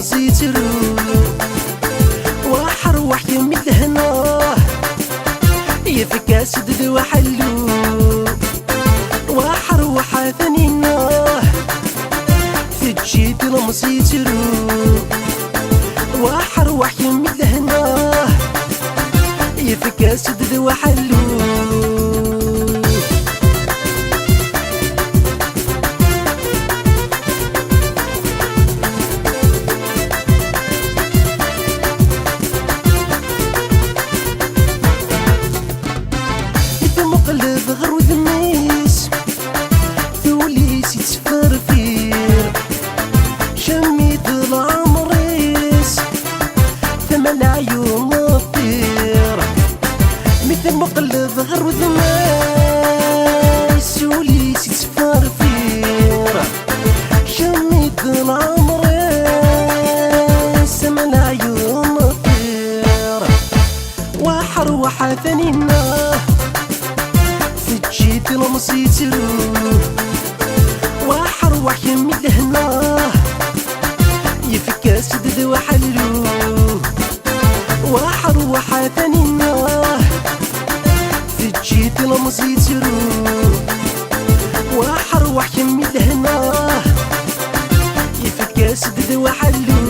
مزيترو وحروح يمي لهنا يفكاس ددو حلو وحروح ثنينا في جيت المزيترو وحروح يمي لهنا يفكاس ددو حلو غرو ذميس ثوليس يتفرفير شميت العمريس ثمن عيون الطير مثل مقلب غرو ذميس ثوليس يتفرفير شميت العمريس ثمن عيون الطير وحروح ثنينا جيت المسيترو وحروح يمي لهنا يفكاس ددو حلو وحروح ثانينا في جيت المسيترو وحروح يمي لهنا يفكاس ددو حلو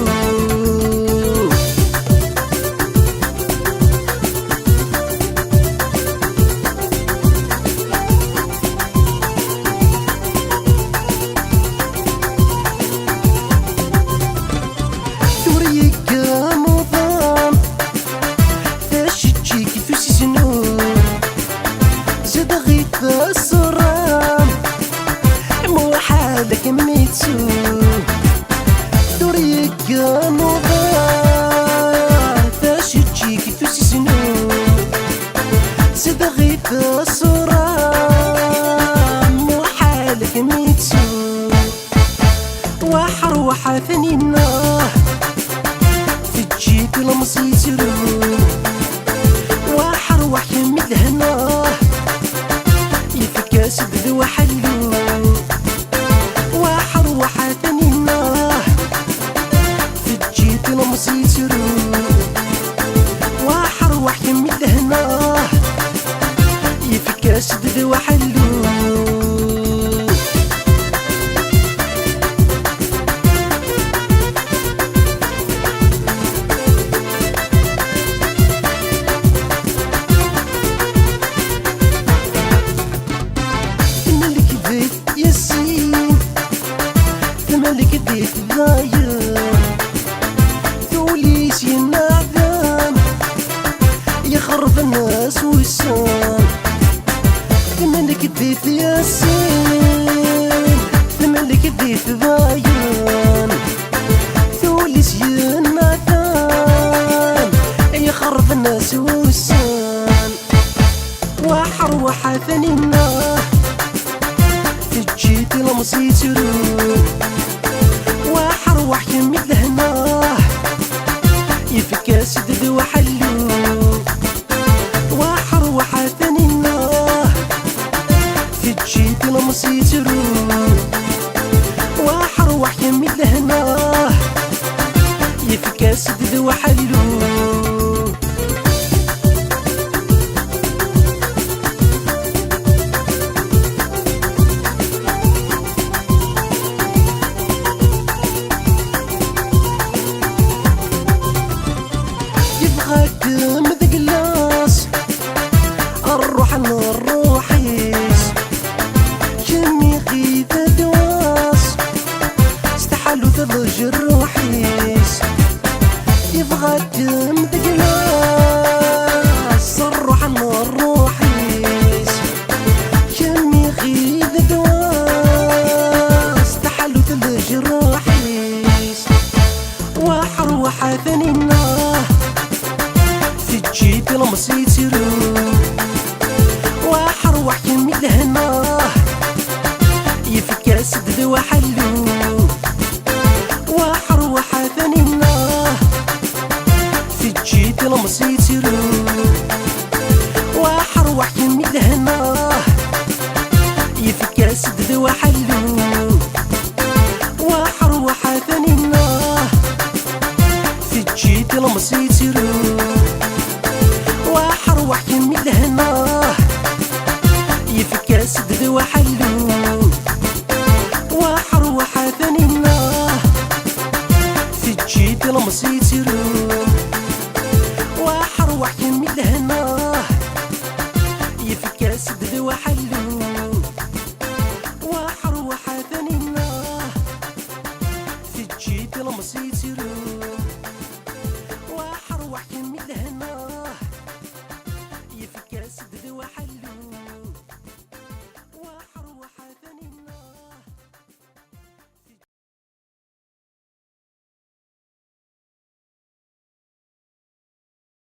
السرام مو حالك ميتسو دوريك نوضا تشجيك تسسنو صدغيت السرام مو حالك ميتسو وحروح ثنينا في جيت المسيترو وحروح يمي لهنا يفكاس ددو حلو وحروح ثانينا في جيت المسيترو وحروح يمي لهنا يفكاس ددو حلو ملك ديت ضاير ثوليس ينعدم يخرب الناس وسام ملك ديت ياسين ملك ديت ضاير ثوليس ينعدم يخرب الناس وسام وحروح ثانينا في جيت المسيترو وحروح يمي لهنا يفكاس ددو حلو وحروح ثانينا في جيت المسيترو وحروح يمي لهنا يفكاس ددو حلو يبغاك مذقلاص الروح الروحيس جمي غيث دواس استحالو ثلج الروحيس يبغاك مذقلاص الروح الروحيس جمي غيث دواس استحالو ثلج الروحيس وحروح ثانينا جيت المسيترو وحروح يمي لهنا يفكاس ددو حلو وحروح ثانينا في جيت المسيترو وحروح يمي لهنا يفكاس ددو حلو وحروح ثانينا وحلو